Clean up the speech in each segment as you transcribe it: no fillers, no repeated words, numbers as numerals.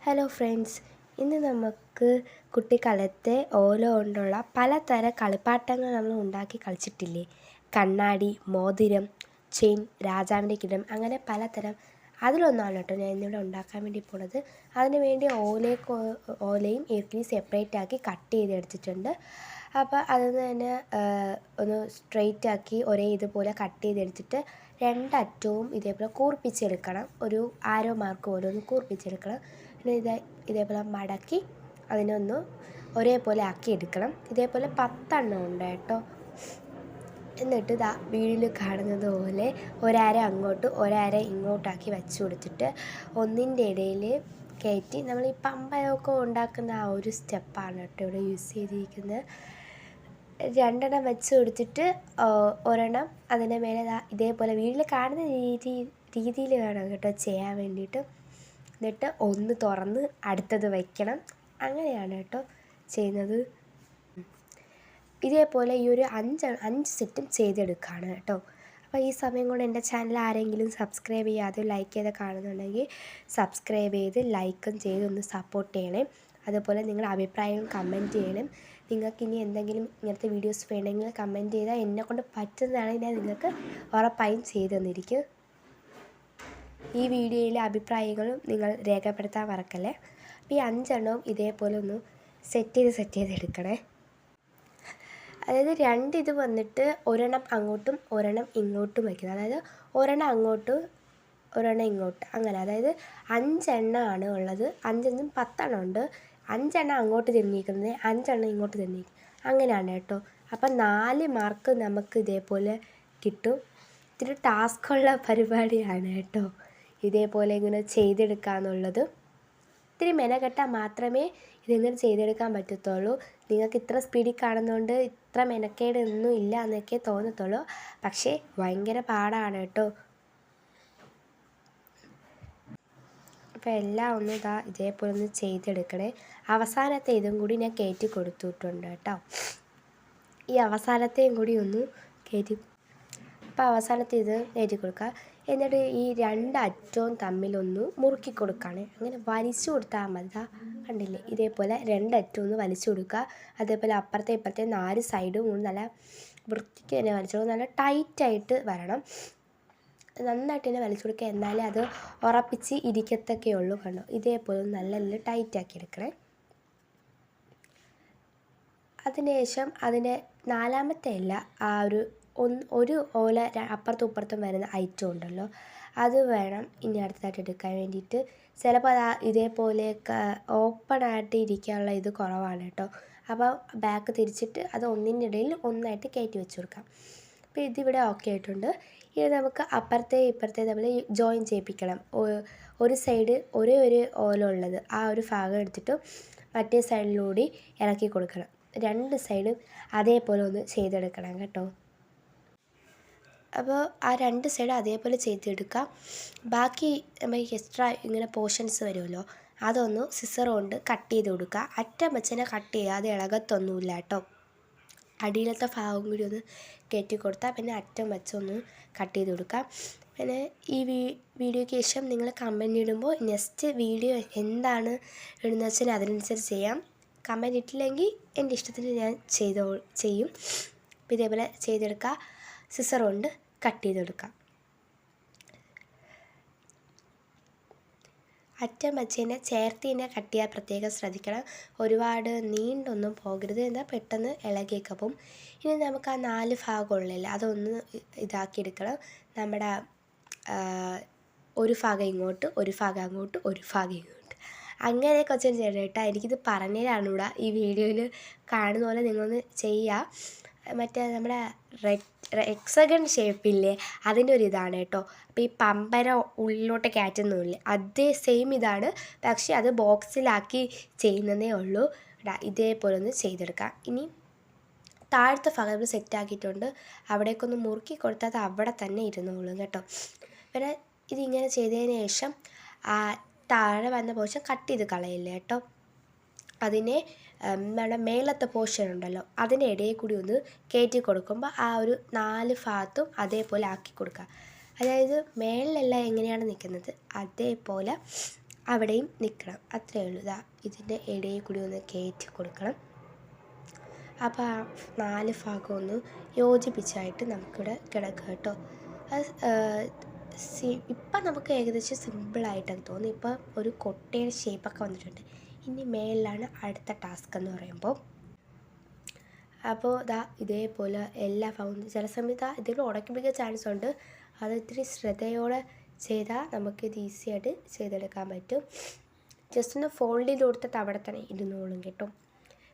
Hello friends, ഇന്ന് നമുക്ക് കുട്ടിക്കാലത്തെ ഓല കൊണ്ടുള്ള പലതരം കളിപ്പാട്ടങ്ങൾ നമ്മൾ ഉണ്ടാക്കി കളിച്ചിട്ടില്ലേ? കണ്ണാടി, മോതിരം, ചെയിൻ, രാജാവിൻ്റെ കിരീടം, അങ്ങനെ പലതരം. അതിലൊന്നാണ് കേട്ടോ ഞാൻ ഇന്നിവിടെ ഉണ്ടാക്കാൻ വേണ്ടി പോണത്. അതിന് വേണ്ടി ഓലയും ഈർക്കിലും സെപ്പറേറ്റ് ആക്കി കട്ട് ചെയ്തെടുത്തിട്ടുണ്ട്. അപ്പോൾ അതിൽ തന്നെ ഒന്ന് സ്ട്രെയിറ്റ് ആക്കി ഒരേ ഇതുപോലെ കട്ട് ചെയ്തെടുത്തിട്ട് രണ്ടറ്റവും ഇതേപോലെ കൂർപ്പിച്ചെടുക്കണം. ഒരു ആരോ മാർക്ക് പോലെ ഒന്ന് കൂർപ്പിച്ചെടുക്കണം. പിന്നെ ഇതേപോലെ മടക്കി അതിനൊന്ന് ഒരേപോലെ ആക്കി എടുക്കണം. ഇതേപോലെ 10 ഉണ്ട് കേട്ടോ. എന്നിട്ട് വീഡിയോയിൽ കാണുന്നത് പോലെ ഒരര അങ്ങോട്ട് ഒരര ഇങ്ങോട്ടാക്കി വെച്ച് കൊടുത്തിട്ട് ഒന്നിൻ്റെ ഇടയിൽ കയറ്റി നമ്മൾ ഈ പമ്പയൊക്കെ ഉണ്ടാക്കുന്ന ആ ഒരു സ്റ്റെപ്പാണ് കേട്ടോ ഇവിടെ യൂസ് ചെയ്തിരിക്കുന്നത്. 2 വെച്ച് കൊടുത്തിട്ട് ഒരെണ്ണം അതിൻ്റെ മേലെ ഇതേപോലെ വീഡിയോയിൽ കാണുന്ന രീതിയിൽ വേണം കേട്ടോ ചെയ്യാൻ വേണ്ടിയിട്ട്. എന്നിട്ട് ഒന്ന് തുറന്ന് അടുത്തത് വയ്ക്കണം. അങ്ങനെയാണ് കേട്ടോ ചെയ്യുന്നത്. ഇതേപോലെ ഈ ഒരു 5 സെറ്റും ചെയ്തെടുക്കുകയാണ് കേട്ടോ. അപ്പോൾ ഈ സമയം കൊണ്ട് എൻ്റെ ചാനൽ ആരെങ്കിലും സബ്സ്ക്രൈബ് ചെയ്യാതെ ലൈക്ക് ചെയ്ത് കാണുന്നുണ്ടെങ്കിൽ സബ്സ്ക്രൈബ് ചെയ്ത് ലൈക്കും ചെയ്ത് ഒന്ന് സപ്പോർട്ട് ചെയ്യണേ. അതുപോലെ നിങ്ങളുടെ അഭിപ്രായങ്ങൾ കമൻറ്റ് ചെയ്യണം. നിങ്ങൾക്ക് ഇനി എന്തെങ്കിലും ഇങ്ങനത്തെ വീഡിയോസ് വേണമെങ്കിൽ കമൻറ്റ് ചെയ്താൽ എന്നെക്കൊണ്ട് പറ്റുന്നതാണെങ്കിൽ ഞാൻ നിങ്ങൾക്ക് ഉറപ്പായും ചെയ്തു തന്നിരിക്കും. ഈ വീഡിയോയിലെ അഭിപ്രായങ്ങളും നിങ്ങൾ രേഖപ്പെടുത്താൻ മറക്കല്ലേ. അപ്പോൾ ഈ 5 ഇതേപോലെ ഒന്ന് സെറ്റ് ചെയ്ത് എടുക്കണേ. അതായത് 2 ഇത് വന്നിട്ട് ഒരെണ്ണം അങ്ങോട്ടും ഒരെണ്ണം ഇങ്ങോട്ടും വയ്ക്കുന്നത്. അതായത് ഒരെണ്ണം അങ്ങോട്ട് ഒരെണ്ണം ഇങ്ങോട്ട്, അങ്ങനെ. അതായത് 5 ഉള്ളത്. 5 10 ഉണ്ട്. 5 അങ്ങോട്ട് തിരിഞ്ഞിരിക്കുന്നത്, 5 ഇങ്ങോട്ട് തിരിഞ്ഞിരിക്കുന്നത്, അങ്ങനെയാണ് കേട്ടോ. അപ്പം 4 മാർക്ക് നമുക്ക് ഇതേപോലെ കിട്ടും. ഇത്തിരി ടാസ്ക്കുള്ള പരിപാടിയാണ് കേട്ടോ ഇതേപോലെ ഇങ്ങനെ ചെയ്തെടുക്കുക എന്നുള്ളത്. ഇത്തിരി മെനക്കെട്ടാൽ മാത്രമേ ഇതിങ്ങനെ ചെയ്തെടുക്കാൻ പറ്റത്തുള്ളൂ. നിങ്ങൾക്ക് ഇത്ര സ്പീഡിൽ കാണുന്നതുകൊണ്ട് ഇത്ര മെനക്കേട് ഒന്നും ഇല്ല എന്നൊക്കെ തോന്നത്തുള്ളൂ. പക്ഷേ ഭയങ്കര പാടാണ് കേട്ടോ. അപ്പോൾ എല്ലാം ഒന്ന് ഇതേപോലെ ഒന്ന് ചെയ്തെടുക്കണേ. അവസാനത്തെ ഇതും കൂടി ഞാൻ കയറ്റി കൊടുത്തിട്ടുണ്ട് കേട്ടോ. ഈ അവസാനത്തെയും കൂടി ഒന്ന് കയറ്റി, അപ്പോൾ അവസാനത്തെ ഇത് കയറ്റി കൊടുക്കുക. എന്നിട്ട് ഈ 2 അറ്റവും തമ്മിലൊന്ന് മുറുക്കി കൊടുക്കുകയാണ്. അങ്ങനെ വലിച്ചു കൊടുത്താൽ മതി. കണ്ടില്ലേ, ഇതേപോലെ 2 അറ്റവും ഒന്ന് വലിച്ചു കൊടുക്കുക. അതേപോലെ അപ്പുറത്തെ ഇപ്പുറത്തെ 4 സൈഡും നല്ല വൃത്തിക്ക് തന്നെ വലിച്ചു കൊടുക്കുക. നല്ല ടൈറ്റായിട്ട് വരണം. നന്നായിട്ട് തന്നെ വലിച്ചു കൊടുക്കുക. എന്നാലേ അത് ഉറപ്പിച്ച് ഇരിക്കത്തൊക്കെ ഉള്ളൂ. കണ്ടോ, ഇതേപോലെ നല്ല ടൈറ്റാക്കി എടുക്കണേ. അതിനുശേഷം അതിൻ്റെ 4മത്തെ അല്ല, ആ ഒരു ഓല അപ്പുറത്തും ഇപ്പുറത്തും വരുന്ന ഐറ്റം ഉണ്ടല്ലോ, അത് വേണം ഇനി അടുത്തതായിട്ട് എടുക്കാൻ വേണ്ടിയിട്ട്. ചിലപ്പോൾ ഇതേപോലെയൊക്കെ ഓപ്പണായിട്ട് ഇരിക്കാനുള്ള ഇത് കുറവാണ് കേട്ടോ. അപ്പോൾ ബാക്ക് തിരിച്ചിട്ട് അത് ഒന്നിൻ്റെ ഇടയിൽ ഒന്നായിട്ട് കയറ്റി വെച്ച് കൊടുക്കാം. അപ്പോൾ ഇതിവിടെ ഓക്കെ ആയിട്ടുണ്ട്. ഇനി നമുക്ക് അപ്പുറത്തെ ഇപ്പുറത്തെ തമ്മിൽ ജോയിൻ ചെയ്യിപ്പിക്കണം. ഒരു സൈഡ് ഒരേ ഒരു ഓല ഉള്ളത് ആ ഒരു ഭാഗം എടുത്തിട്ട് മറ്റേ സൈഡിലൂടെ ഇറക്കി കൊടുക്കണം. 2 സൈഡും അതേപോലെ ഒന്ന് ചെയ്തെടുക്കണം കേട്ടോ. അപ്പോൾ ആ 2 സൈഡ് അതേപോലെ ചെയ്തെടുക്കാം. ബാക്കി നമുക്ക് എക്സ്ട്രാ ഇങ്ങനെ പോർഷൻസ് വരുമല്ലോ, അതൊന്ന് സിസർ കൊണ്ട് കട്ട് ചെയ്ത് കൊടുക്കുക. അറ്റം വെച്ചതിനെ കട്ട് ചെയ്യുക, അത് ഇളകത്തൊന്നുമില്ല കേട്ടോ. അടിയിലത്തെ ഭാഗം കൂടി ഒന്ന് കയറ്റി കൊടുത്താൽ പിന്നെ അറ്റം വെച്ചൊന്ന് കട്ട് ചെയ്ത് കൊടുക്കാം. പിന്നെ ഈ വീഡിയോയ്ക്ക് ശേഷം നിങ്ങൾ കമൻറ്റ് ഇടുമ്പോൾ നെക്സ്റ്റ് വീഡിയോ എന്താണ് ഇടുന്നത് വെച്ചാൽ അതിനനുസരിച്ച് ചെയ്യാം. കമൻറ്റ് ഇട്ടില്ലെങ്കിൽ എൻ്റെ ഇഷ്ടത്തിന് ഞാൻ ചെയ്യും. അപ്പോൾ ഇതേപോലെ ചെയ്തെടുക്കുക. സിസർ കൊണ്ട് കട്ട് ചെയ്തെടുക്കാം. അറ്റം വെച്ചതിനെ ചേർത്ത് തന്നെ കട്ട് ചെയ്യാൻ പ്രത്യേകം ശ്രദ്ധിക്കണം. ഒരുപാട് നീണ്ടൊന്നും പോകരുത്, എന്നാൽ പെട്ടെന്ന് ഇളകിയൊക്കെ പോകും. ഇനി നമുക്ക് ആ 4 ഭാഗമുള്ളല്ലേ, അതൊന്ന് ഇതാക്കിയെടുക്കണം. നമ്മുടെ ഒരു ഭാഗം ഇങ്ങോട്ട്, ഒരു ഭാഗം അങ്ങോട്ട്, ഒരു ഭാഗം ഇങ്ങോട്ട്, അങ്ങനെ കുറച്ച് ചെയ്യണം കേട്ടോ. എനിക്കിത് പറഞ്ഞുതരാനൂടാ. ഈ വീഡിയോയിൽ കാണുന്ന പോലെ നിങ്ങളൊന്ന് ചെയ്യുക. മറ്റേ നമ്മുടെ ഹെക്സഗൺ ഷേപ്പില്ലേ, അതിൻ്റെ ഒരു ഇതാണ് കേട്ടോ. അപ്പോൾ ഈ പമ്പര ഉള്ളിലോട്ട് കയറ്റുന്നില്ലേ, അതേ സെയിം ഇതാണ്. പക്ഷേ അത് ബോക്സിലാക്കി ചെയ്യുന്നതേ ഉള്ളൂ. ഇതേപോലെ ഒന്ന് ചെയ്തെടുക്കാം. ഇനി താഴത്തെ ഭാഗം നമ്മൾ സെറ്റാക്കിയിട്ടുണ്ട്. അവിടേക്കൊന്ന് മുറുക്കി കൊടുത്താൽ അത് അവിടെ തന്നെ ഇരുന്നോളും കേട്ടോ. പിന്നെ ഇതിങ്ങനെ ചെയ്തതിന് ശേഷം താഴെ വന്ന പോർഷൻ കട്ട് ചെയ്ത് കളയില്ല കേട്ടോ. അതിനെ നമ്മുടെ മേളത്തെ പോർഷൻ ഉണ്ടല്ലോ, അതിൻ്റെ ഇടയിൽ കൂടി ഒന്ന് കയറ്റി കൊടുക്കുമ്പോൾ ആ ഒരു 4 ഭാഗത്തും അതേപോലെ ആക്കി കൊടുക്കുക. അതായത് മേളിലെല്ലാം എങ്ങനെയാണ് നിൽക്കുന്നത് അതേപോലെ അവിടെയും നിൽക്കണം. അത്രയേ ഉള്ളൂ. ഇതിൻ്റെ ഇടയിൽ കൂടി ഒന്ന് കയറ്റി കൊടുക്കണം. അപ്പോൾ ആ 4 ഭാഗം ഒന്ന് യോജിപ്പിച്ചായിട്ട് നമുക്കിവിടെ കിടക്കുക കേട്ടോ. അത് ഇപ്പം നമുക്ക് ഏകദേശം സിമ്പിളായിട്ടൊക്കെ തോന്നി. ഇപ്പം ഒരു കൊട്ടയുടെ ഷേപ്പൊക്കെ വന്നിട്ടുണ്ട്. ഇനി മേളിലാണ് അടുത്ത ടാസ്ക് എന്ന് പറയുമ്പോൾ. അപ്പോൾ ഇതേപോലെ എല്ലാ ഭാഗവും ചില സമയത്ത് ഇതിൽ ഉടക്കിപ്പിടിക്കാൻ ചാൻസ് ഉണ്ട്. അത് ഇത്തിരി ശ്രദ്ധയോടെ ചെയ്താൽ നമുക്കിത് ഈസി ആയിട്ട് ചെയ്തെടുക്കാൻ പറ്റും. ജസ്റ്റ് ഒന്ന് ഫോൾഡ് ചെയ്ത് കൊടുത്തിട്ട് അവിടെ തന്നെ ഇരുന്നോളും കേട്ടോ.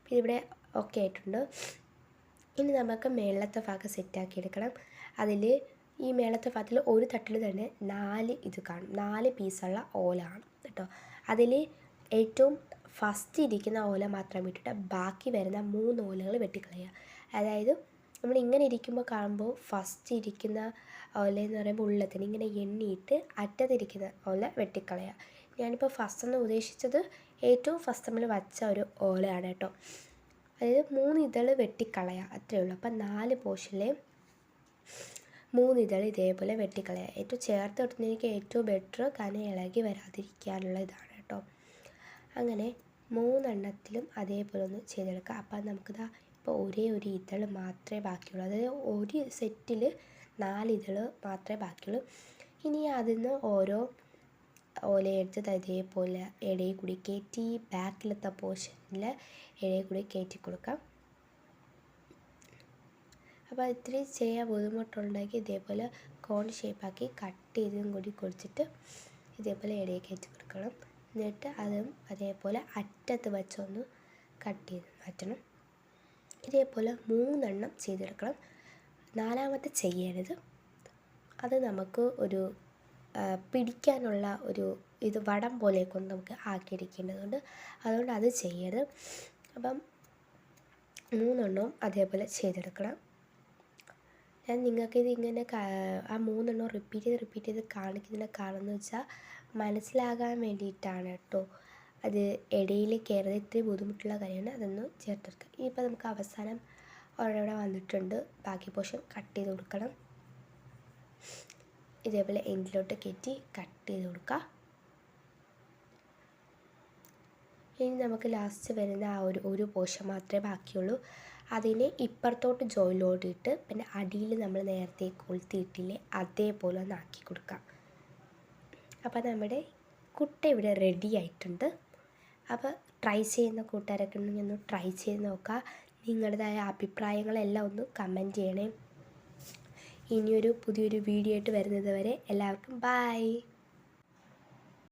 പിന്നെ ഇവിടെ ഓക്കെ ആയിട്ടുണ്ട്. ഇനി നമുക്ക് മേളത്തെ ഭാഗം സെറ്റാക്കി എടുക്കണം. അതിൽ ഈ മേളത്തെ ഭാഗത്തിൽ ഒരു തട്ടിൽ തന്നെ 4 ഇത് കാണും. 4 പീസുള്ള ഓലയാണ് കേട്ടോ. അതിൽ ഏറ്റവും ഫസ്റ്റ് ഇരിക്കുന്ന ഓല മാത്രം വിട്ടിട്ട് ബാക്കി വരുന്ന 3 ഓലകൾ വെട്ടിക്കളയുക. അതായത് നമ്മൾ ഇങ്ങനെ ഇരിക്കുമ്പോൾ കാണുമ്പോൾ ഫസ്റ്റ് ഇരിക്കുന്ന ഓല എന്ന് പറയുമ്പോൾ ഉള്ളത്തിന് ഇങ്ങനെ എണ്ണിയിട്ട് അറ്റത്തിരിക്കുന്ന ഓല വെട്ടിക്കളയുക. ഞാനിപ്പോൾ ഫസ്റ്റ് എന്ന് ഉദ്ദേശിച്ചത് ഏറ്റവും ഫസ്റ്റ് നമ്മൾ വച്ച ഒരു ഓലയാണ് കേട്ടോ. അതായത് 3 ഇതൾ വെട്ടിക്കളയുക, അത്രയേ ഉള്ളൂ. അപ്പം 4 പോർഷനിലെ 3 ഇതൾ ഇതേപോലെ വെട്ടിക്കളയുക. ഏറ്റവും ചേർത്ത് കിട്ടുന്നതിലേക്ക് ഏറ്റവും ബെറ്റർ, കാരണം ഇളകി വരാതിരിക്കാനുള്ള ഇതാണ് കേട്ടോ. അങ്ങനെ 3 എണ്ണത്തിലും അതേപോലെ ഒന്ന് ചെയ്തെടുക്കുക. അപ്പം നമുക്കിതാ ഇപ്പോൾ ഒരേ ഒരു ഇതൾ മാത്രമേ ബാക്കിയുള്ളൂ. അതായത് ഒരു സെറ്റിൽ 4 ഇതൾ മാത്രമേ ബാക്കിയുള്ളൂ. ഇനി അതിൽ നിന്ന് ഓരോ ഓലയെടുത്ത് ഇതേപോലെ ഇടയിൽ കൂടി കയറ്റി ബാക്കിലത്തെ പോർഷനിൽ ഇടയിൽ കൂടി കയറ്റി കൊടുക്കാം. അപ്പോൾ ഇത്തിരി ചെയ്യാൻ ബുദ്ധിമുട്ടുണ്ടെങ്കിൽ ഇതേപോലെ കോൺ ഷേപ്പാക്കി കട്ട് ചെയ്തും കൂടി കൊടുത്തിട്ട് ഇതേപോലെ ഇടയിൽ കയറ്റി കൊടുക്കണം. എന്നിട്ട് അതും അതേപോലെ അറ്റത്ത് വെച്ചൊന്ന് കട്ട് ചെയ്ത് മാറ്റണം. ഇതേപോലെ 3 എണ്ണം ചെയ്തെടുക്കണം. 4ാമത്തെ ചെയ്യരുത്. അത് നമുക്ക് ഒരു പിടിക്കാനുള്ള ഒരു ഇത് വടം പോലെയൊക്കെ നമുക്ക് ആക്കിയെടുക്കേണ്ടതുണ്ട്. അതുകൊണ്ട് അത് ചെയ്യരുത്. അപ്പം 3 എണ്ണവും അതേപോലെ ചെയ്തെടുക്കണം. ഞാൻ നിങ്ങൾക്കിത് ഇങ്ങനെ ആ 3 എണ്ണം റിപ്പീറ്റ് ചെയ്ത് കാണിക്കുന്നതിൻ്റെ കാരണം എന്ന് വെച്ചാൽ മനസ്സിലാകാൻ വേണ്ടിയിട്ടാണ് കേട്ടോ. അത് ഇടയിൽ കയറുന്നത് ഇത്തിരി ബുദ്ധിമുട്ടുള്ള കാര്യമാണ്. അതൊന്ന് ചേർത്തെടുക്കുക. ഇനിയിപ്പോൾ നമുക്ക് അവസാനം ഒരെണ്ണം വന്നിട്ടുണ്ട്. ബാക്കി പോർഷൻ കട്ട് ചെയ്ത് കൊടുക്കണം. ഇതേപോലെ എൻഡിലോട്ട് കയറ്റി കട്ട് ചെയ്ത് കൊടുക്കുക. ഇനി നമുക്ക് ലാസ്റ്റ് വരുന്ന ആ ഒരു പോർഷൻ മാത്രമേ ബാക്കിയുള്ളൂ. അതിനെ ഇപ്പുറത്തോട്ട് ജോയിലോട്ടിട്ട് പിന്നെ അടിയിൽ നമ്മൾ നേരത്തെ കൊളുത്തിയിട്ടില്ലേ അതേപോലെ ഒന്ന് ആക്കി കൊടുക്കാം. അപ്പോൾ നമ്മുടെ കുട്ട ഇവിടെ റെഡി ആയിട്ടുണ്ട്. അപ്പോൾ ട്രൈ ചെയ്യുന്ന കൂട്ടുകാരൊക്കെ ഉണ്ടെങ്കിൽ ഒന്ന് ട്രൈ ചെയ്ത് നോക്കുക. നിങ്ങളുടേതായ അഭിപ്രായങ്ങളെല്ലാം ഒന്ന് കമൻറ്റ് ചെയ്യണേ. ഇനിയൊരു പുതിയൊരു വീഡിയോ ആയിട്ട് വരുന്നത് വരെ എല്ലാവർക്കും ബൈ.